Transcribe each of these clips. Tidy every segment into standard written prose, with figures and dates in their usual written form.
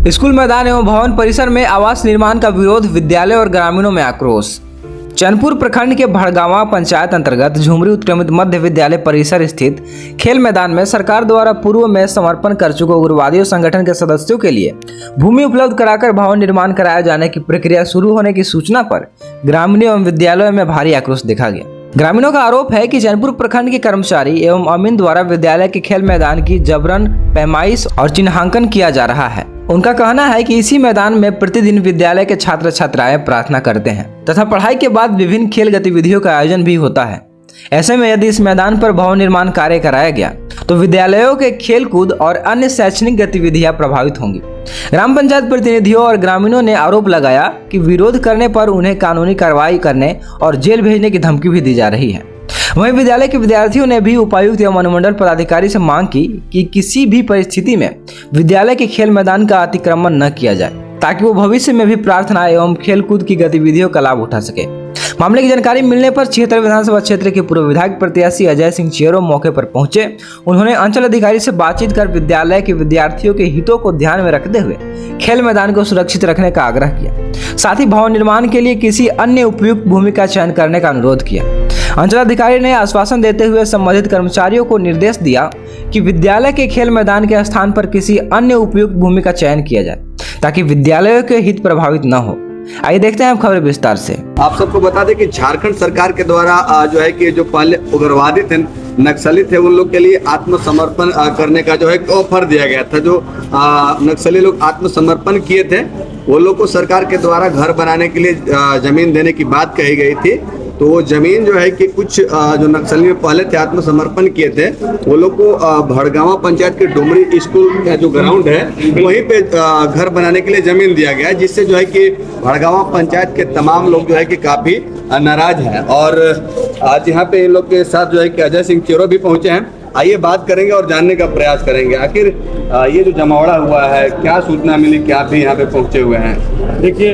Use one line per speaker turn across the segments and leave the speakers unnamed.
School मैदान एवं भवन परिसर में आवास निर्माण का विरोध, विद्यालय और ग्रामीणों में आक्रोश। चैनपुर प्रखंड के भड़गांवा पंचायत अंतर्गत झुमरी उत्क्रमित मध्य विद्यालय परिसर स्थित खेल मैदान में सरकार द्वारा पूर्व में समर्पण कर चुके उग्रवादी संगठन के सदस्यों के लिए भूमि उपलब्ध कराकर भवन निर्माण कराए जाने की प्रक्रिया शुरू होने की सूचना पर ग्रामीणों एवं विद्यालयों में भारी आक्रोश देखा गया। ग्रामीणों का आरोप है कि चैनपुर प्रखंड के कर्मचारी एवं अमीन द्वारा विद्यालय के खेल मैदान की जबरन पैमाइश और चिन्हांकन किया जा रहा है। उनका कहना है कि इसी मैदान में प्रतिदिन विद्यालय के छात्र छात्राएं प्रार्थना करते हैं तथा पढ़ाई के बाद विभिन्न खेल गतिविधियों का आयोजन भी होता है। ऐसे में यदि इस मैदान पर भवन निर्माण कार्य कराया गया तो विद्यालयों के खेल कूद और अन्य शैक्षणिक गतिविधियां प्रभावित होंगी। ग्राम पंचायत प्रतिनिधियों और ग्रामीणों ने आरोप लगाया कि विरोध करने पर उन्हें कानूनी कार्रवाई करने और जेल भेजने की धमकी भी दी जा रही है। वहीं विद्यालय के विद्यार्थियों ने भी उपायुक्त एवं अनुमंडल पदाधिकारी से मांग की कि किसी भी परिस्थिति में विद्यालय के खेल मैदान का अतिक्रमण न किया जाए ताकि वो भविष्य में भी प्रार्थना एवं खेलकूद की गतिविधियों का लाभ उठा सके। मामले की जानकारी मिलने पर 76 विधानसभा क्षेत्र के पूर्व विधायक प्रत्याशी अजय सिंह चेरो मौके पर पहुंचे। उन्होंने अंचल अधिकारी से बातचीत कर विद्यालय के विद्यार्थियों के हितों को ध्यान में रखते हुए खेल मैदान को सुरक्षित रखने का आग्रह किया। साथ ही भवन निर्माण के लिए किसी अन्य उपयुक्त भूमि का चयन करने का अनुरोध किया। अंचल अधिकारी ने आश्वासन देते हुए संबंधित कर्मचारियों को निर्देश दिया कि विद्यालय के खेल मैदान के स्थान पर किसी अन्य उपयुक्त भूमि का चयन किया जाए ताकि विद्यालयों के हित प्रभावित न हो। आइए देखते हैं अब खबर विस्तार से।
आप सबको बता दें कि झारखंड सरकार के द्वारा जो है कि जो पहले उग्रवादी थे, नक्सली थे, उन लोग के लिए आत्मसमर्पण करने का जो है ऑफर दिया गया था। जो नक्सली लोग आत्मसमर्पण किए थे वो लोग को सरकार के द्वारा घर बनाने के लिए जमीन देने की बात कही गई थी। तो वो जमीन जो है कि कुछ जो नक्सली में पहले थे आत्मसमर्पण किए थे वो लोग को भड़गांवा पंचायत के डुमरी स्कूल का जो ग्राउंड है वहीं पे घर बनाने के लिए जमीन दिया गया है, जिससे जो है कि भड़गांवा पंचायत के तमाम लोग जो है कि काफी नाराज हैं। और आज यहाँ पे इन लोग के साथ जो है कि अजय सिंह चेरो भी पहुंचे हैं। आइए बात करेंगे और जानने का प्रयास करेंगे आखिर ये जो जमावड़ा हुआ है क्या सूचना मिली, क्या आप भी यहाँ पे पहुंचे हुए हैं।
देखिए,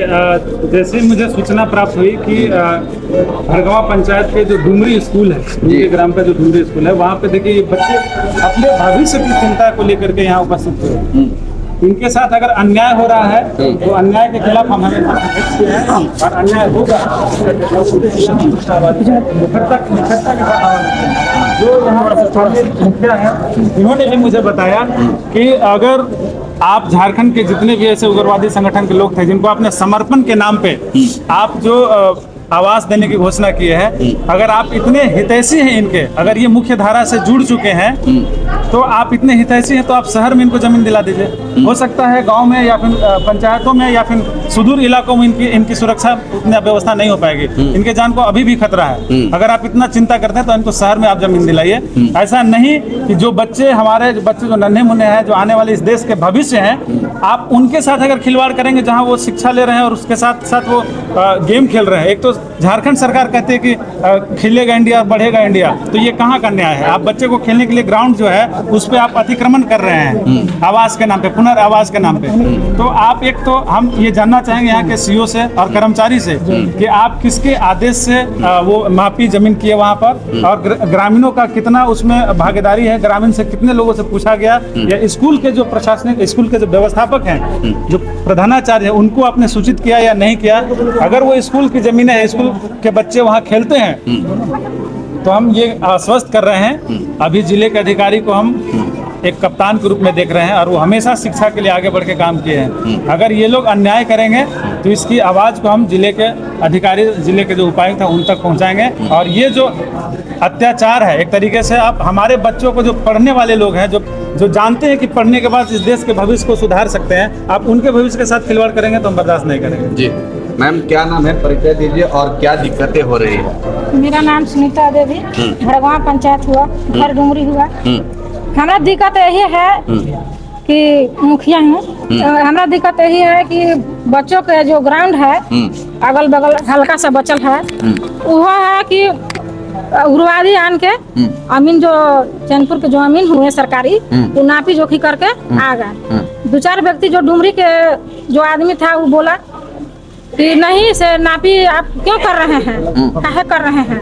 जैसे मुझे सूचना प्राप्त हुई कि भड़गांवा पंचायत के जो डुमरी स्कूल है, डुमरी ग्राम का जो डुमरी स्कूल है, वहाँ पे देखिए ये बच्चे अपने भविष्य की चिंता को लेकर के यहाँ उपस्थित हुए। इनके साथ अगर अन्याय हो रहा है तो अन्याय के खिलाफ हम हमें और अन्याय होगा जो मुखिया है इन्होंने भी मुझे बताया कि अगर आप झारखंड के जितने भी ऐसे उग्रवादी संगठन के लोग थे जिनको आपने समर्पण के नाम पे आप जो आवास देने की घोषणा की है, अगर आप इतने हितैषी हैं इनके, अगर ये मुख्य धारा से जुड़ चुके हैं तो आप इतने हितैषी हैं तो आप शहर में इनको जमीन दिला दीजिए। हो सकता है गांव में या फिर पंचायतों में या फिर सुदूर इलाकों में इनकी सुरक्षा उतनी व्यवस्था नहीं हो पाएगी। इनके जान को अभी भी खतरा है। अगर आप इतना चिंता करते हैं तो इनको शहर में आप जमीन दिलाइए। ऐसा नहीं कि जो बच्चे हमारे जो नन्हे मुन्ने हैं, जो आने वाले इस देश के भविष्य हैं, आप उनके साथ अगर खिलवाड़ करेंगे जहाँ वो शिक्षा ले रहे हैं और उसके साथ साथ वो गेम खेल रहे हैं। एक तो झारखंड सरकार कहती है कि खेलेगा इंडिया बढ़ेगा इंडिया, तो ये कहाँ का न्याय है। आप बच्चे को खेलने के लिए ग्राउंड जो है उस पर आप अतिक्रमण कर रहे हैं आवास के नाम पे, पुनर्आवास के नाम पे। तो आप एक तो हम ये जानना चाहेंगे यहाँ के सीओ से और कर्मचारी से कि आप किसके आदेश से वो मापी जमीन किए वहाँ पर, और ग्रामीणों का कितना उसमें भागीदारी है, ग्रामीण से कितने लोगों से पूछा गया, या स्कूल के जो प्रशासनिक स्कूल के जो व्यवस्थापक हैं, जो प्रधानाचार्य है, उनको आपने सूचित किया या नहीं किया। अगर वो स्कूल की जमीन है, स्कूल के बच्चे वहाँ खेलते हैं तो हम ये आश्वस्त कर रहे हैं। अभी जिले के अधिकारी को हम एक कप्तान के रूप में देख रहे हैं और वो हमेशा शिक्षा के लिए आगे बढ़ के काम किए हैं। अगर ये लोग अन्याय करेंगे तो इसकी आवाज़ को हम जिले के अधिकारी, जिले के जो उपायुक्त हैं उन तक पहुंचाएंगे। और ये जो अत्याचार है, एक तरीके से आप हमारे बच्चों को, जो पढ़ने वाले लोग हैं, जो जानते हैं कि पढ़ने के बाद इस देश के भविष्य को सुधार सकते हैं, आप उनके भविष्य के साथ खिलवाड़ करेंगे तो हम बर्दाश्त नहीं करेंगे। जी
मैम, क्या नाम है, परिचय दीजिए और क्या दिक्कतें हो रही है।
मेरा नाम सुनीता देवी, भड़गांवा पंचायत हुआ, घर डुमरी हुआ। हमारा दिक्कत यही है कि मुखिया हूँ, हमारा दिक्कत यही है कि बच्चों के जो ग्राउंड है अगल बगल हल्का सा बचल है, वो है कि उग्रवादी आन के अमीन, जो चैनपुर के जो अमीन हुए सरकारी, वो नापी जोखी करके आ गए। 2-4 व्यक्ति जो डुमरी के जो आदमी था वो बोला कि नहीं से नापी आप क्यों कर रहे हैं, काहे कर रहे हैं।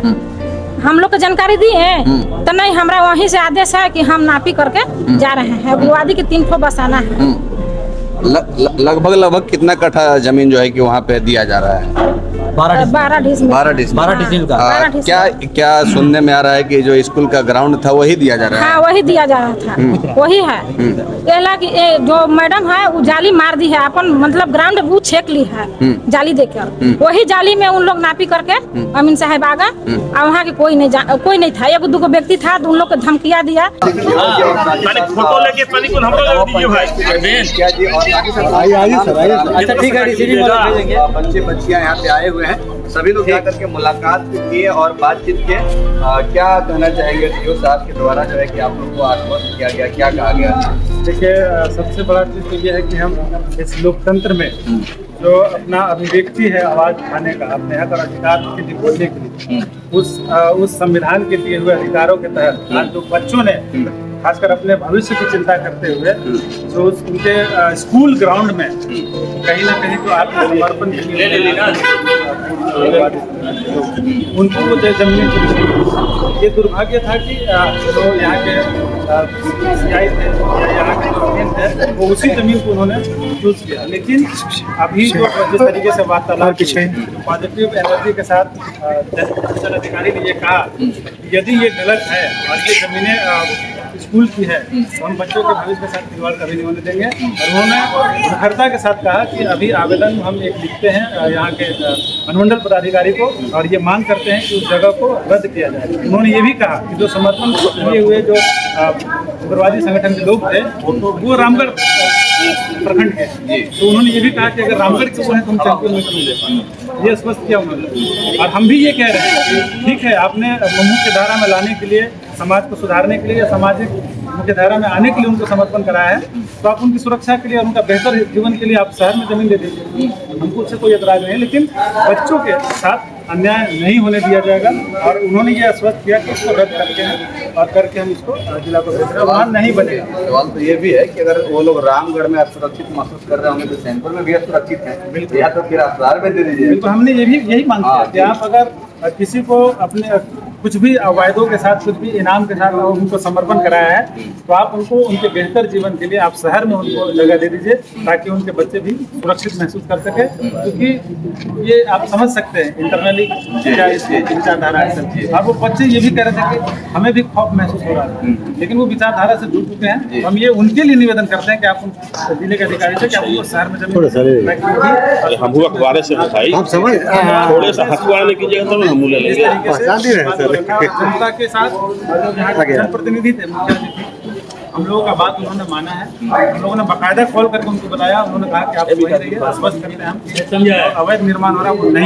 हम लोग को जानकारी दी है तो नहीं, हमारा वहीं से आदेश है कि हम नापी करके जा रहे हैं। उग्रवादी के 3 ठो बस आना है।
लगभग कितना कट्ठा जमीन जो है कि वहाँ पे दिया जा रहा है?
12 डिसमिल
12 डिसमिल का।
12 डिसमिल।
क्या सुनने में आ रहा है कि जो स्कूल का ग्राउंड था वही दिया जा रहा है?
हाँ वही दिया जा रहा था, वही है। कहला कि जो मैडम है वो जाली मार दी है, अपन मतलब ग्राउंड वो छेक ली है जाली देकर, वही जाली में उन लोग नापी करके अमीन साहब आगा, और वहाँ के कोई नहीं था, एक दो व्यक्ति था तो उन लोग को धमकिया दिया।
फोटो लेके हम लोग दीजिए भाई।
अच्छा ठीक है, बच्चे बच्चियाँ यहाँ पे आए हुए हैं, सभी लोग जाकर के मुलाकात किए और बातचीत किए। क्या कहना चाहेंगे सीओ साहब के द्वारा जो है कि आप लोग को आश्वस्त किया गया, क्या कहा गया?
देखिए, सबसे बड़ा चीज़ तो ये है कि हम इस लोकतंत्र में जो अपना अभिव्यक्ति है आवाज़ उठाने का, अपने हक और अधिकार के लिए बोलने के लिए, उस संविधान के दिए हुए अधिकारों के तहत आज जो बच्चों ने खासकर अपने भविष्य की चिंता करते हुए जो उनके स्कूल ग्राउंड में कहीं ना कहीं तो आत्मसमर्पण उनको वो जमीन, ये दुर्भाग्य था कि जो यहाँ के सीआई थे या यहाँ के जो मेन थे वो उसी जमीन को उन्होंने चूज किया। लेकिन अभी जो जिस तरीके से वार्तालाप पॉजिटिव एनर्जी के साथ जनरल अधिकारी ने ये कहा यदि ये गलत है और ये जमीनें स्कूल की है तो हम बच्चों के भविष्य के साथ खिलवाड़ कभी नहीं होने देंगे। और उन्होंने मुखरता के साथ कहा कि अभी आवेदन हम एक लिखते हैं यहाँ के अनुमंडल पदाधिकारी को और ये मांग करते हैं कि उस जगह को रद्द किया जाए। उन्होंने ये भी कहा कि जो समर्थन किए हुए जो उग्रवादी संगठन के लोग थे वो रामगढ़ प्रखंड के, तो उन्होंने ये भी कहा कि अगर रामगढ़ के वो है तो हम चैंपियन में क्यों ले पाए, ये स्पष्ट किया उन्होंने। और हम भी ये कह रहे हैं कि ठीक है, आपने मुख्य धारा में लाने के लिए, समाज को सुधारने के लिए या सामाजिक मुख्य धारा में आने के लिए उनको समर्पण कराया है, तो आप उनकी सुरक्षा के लिए और उनका बेहतर जीवन के लिए आप शहर में जमीन दे दीजिए, हमको उससे कोई एतराज नहीं है। लेकिन बच्चों के साथ अन्याय नहीं होने दिया जाएगा और उन्होंने ये आश्वस्त किया कि इसको रद्द करके हैं और करके हम इसको जिला को भेज रहे हैं, वहाँ नहीं बनेगा।
सवाल तो ये भी है कि अगर वो लोग रामगढ़ में असुरक्षित महसूस कर रहे होंगे तो सैनपुर में भी असुरक्षित है, या तो फिर असरार में दे दीजिए।
बिल्कुल, हमने यही मांग किया कि आप अगर किसी को अपने कुछ भी वायदों के साथ, कुछ भी इनाम के साथ उनको समर्पण कराया है तो आप उनको उनके बेहतर जीवन के लिए आप शहर में उनको जगह दे दीजिए ताकि उनके बच्चे भी सुरक्षित महसूस कर सके। क्योंकि ये आप समझ सकते हैं इंटरनली क्या इसकी विचारधारा है। और वो बच्चे ये भी कह रहे थे कि हमें भी खौफ महसूस हो रहा है, लेकिन वो विचारधारा से जुड़ चुके हैं। हम ये उनके लिए निवेदन करते हैं कि आप उन जिले के अधिकारी से कि आप उनको शहर में जमीन
हम अखबार से थोड़े सा हथवाड़ा कीजिएगा तो हम
जनता के साथ जो यहाँ के जनप्रतिनिधि थे, मुखिया जी थे, हम लोगों का बात उन्होंने माना है। हम लोगों ने बाकायदा कॉल करके उनको बताया, उन्होंने कहा कि आप वहीं रहिए, स्पष्ट करते हैं हम अवैध निर्माण हो रहा है वो नहीं